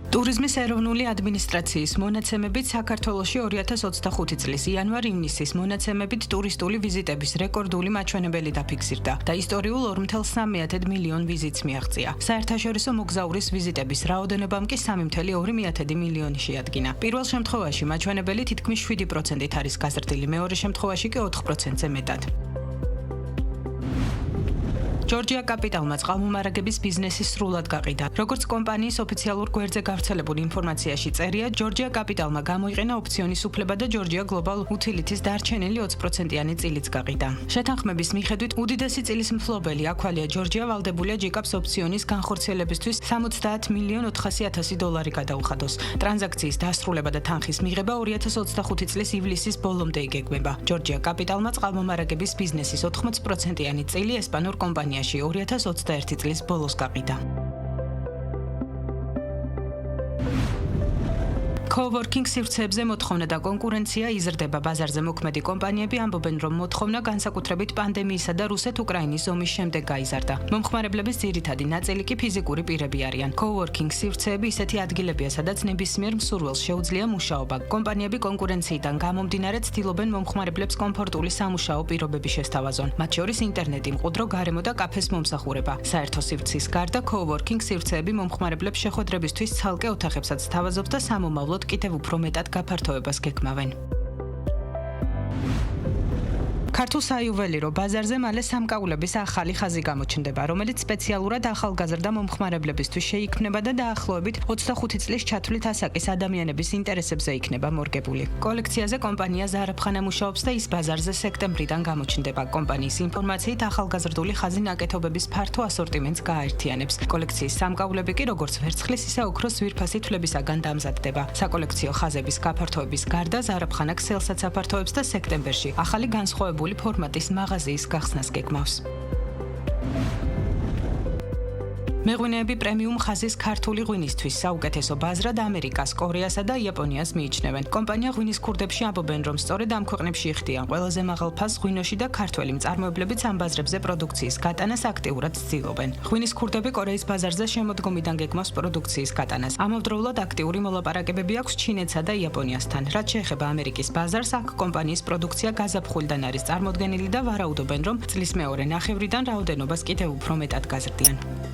ტურიზმის ეროვნული ადმინისტრაციის მონაცემებით საქართველოში 2025 წლის იანვარ-ივნისის მონაცემებით ტურისტული ვიზიტების რეკორდული მაჩვენებელი დაფიქსირდა და ისტორიულ 2.3 მილიონ ვიზიტს მიაღწია. საერთაშორისო მოგზაურის ვიზიტების რაოდენობამ კი 3.2 მილიონი შეადგინა. პირველ შემთხვევაში მაჩვენებელი თითქმის 7%-ით არის გაზრდილი, მეორე შემთხვევაში კი 4%-ზე მეტად. ჯორჯია კაპიტალმა წყალმომარაგების ბიზნესი სრულად გაყიდა. როგორც კომპანიის ოფიციალურ გვერდზე გავრცელებული ინფორმაციაში წერია, ჯორჯია კაპიტალმა გამოიყენა ოფციონის უფლება და ჯორჯია გლობალ უთილითის დარჩენილი 20%-იანი წილიც გაყიდა. შეთანხმების მიხედვით, უდიდესი წილის მფლობელი აქვალია ჯორჯია ვალდებულია ჯიკაპს ოფციონის განხორციელებისთვის $70,400,000 გადაუხადოს. ტრანზაქციის დასრულება და თანხის მიღება 2025 წლის ივლისის ბოლომდე იგეგმება. ჯორჯია კაპიტალმა წყალმომარაგების ბიზნესის 80%-იანი წილი ესპანურ კომპანიაში 2021 წლის ბოლოს გაყიდა. Coworking სივრცეებზე მოთხოვნა და კონკურენცია იზრდება. ბაზარზე მოქმედი კომპანიები ამბობენ, რომ მოთხოვნა განსაკუთრებით პანდემიისა და რუსეთ-უკრაინის ომის შემდეგ გაიზარდა. მომხმარებლების ძირითადი ნაწილი კი ფიზიკური პირები არიან. Coworking სივრცეები ისეთი ადგილებია, სადაც ნებისმიერ მსურველს შეუძლია მუშაობა. კომპანიები კონკურენციიდან გამომდინარე ცდილობენ მომხმარებლებს კომფორტული სამუშაო პირობები შესთავაზონ. მათ შორის ინტერნეტი, მყუდრო გარემო და კაფეს მომსახურება. საერთო სივრცის გარდა Coworking სივრცეები მომხმარებლებს შეხვედრებისთვის ცალკე ოთახებსაც სთავაზობს და სამომავლოდ კიდევ უფრო მეტად გაფართოებას გეგმავენ. ქართულ საიუველირო ბაზარზე მალე სამკაულების ახალი ხაზი გამოჩნდება, რომელიც სპეციალურად ახალგაზრდა მომხმარებლებისთვის შეიქმნება და დაახლოებით 25 წლის ჩათვლით ასაკის ადამიანების ინტერესებზე იქნება მორგებული. კოლექციაზე კომპანია ზარაფხანა მუშაობს და ის ბაზარზე სექტემბრიდან გამოჩნდება. კომპანიის ინფორმაციით, ახალგაზრდული ხაზი ნაკეთობების ფართო ასორტიმენტს გააერთიანებს. კოლექციის სამკაულები კი როგორც ვერცხლის, ისე ოქროს ძვირფასი თვლებისაგან დამზადდება. საკოლექციო ხაზების გაფართოების გარდა ზარაფხანა ქსელსაც აფართოებს და სექტემბერში ახალი განსხვავებული ფორმატის მაღაზიის გახსნას გეგმავს. მეღვინეები პრემიუმ ხაზის ქართული ღვინისთვის საუკეთესო ბაზრად ამერიკას, კორეასა და იაპონიას მიიჩნევენ. კომპანია ღვინის ქურდებში ამბობენ, რომ სწორედ ამ ქვეყნებში იხდიან ყველაზე მაღალ ფასს ღვინოში და ქართველი მწარმოებლებიც ამ ბაზრებზე პროდუქციის გატანას აქტიურად ცდილობენ. ღვინის ქურდები კორეის ბაზარზე შემოდგომიდან გეგმავს პროდუქციის გატანას. ამავდროულად აქტიური მოლაპარაკებები აქვს ჩინეთსა და იაპონიასთან. რაც შეეხება ამერიკის ბაზარს, აქ კომპანიის პროდუქცია გაზაფხულიდან არის წარმოდგენილი და ვარაუდობენ, რომ წლის მეორე ნახევრიდან რაოდენობას კიდევ უფრო მეტად გაზრდიან.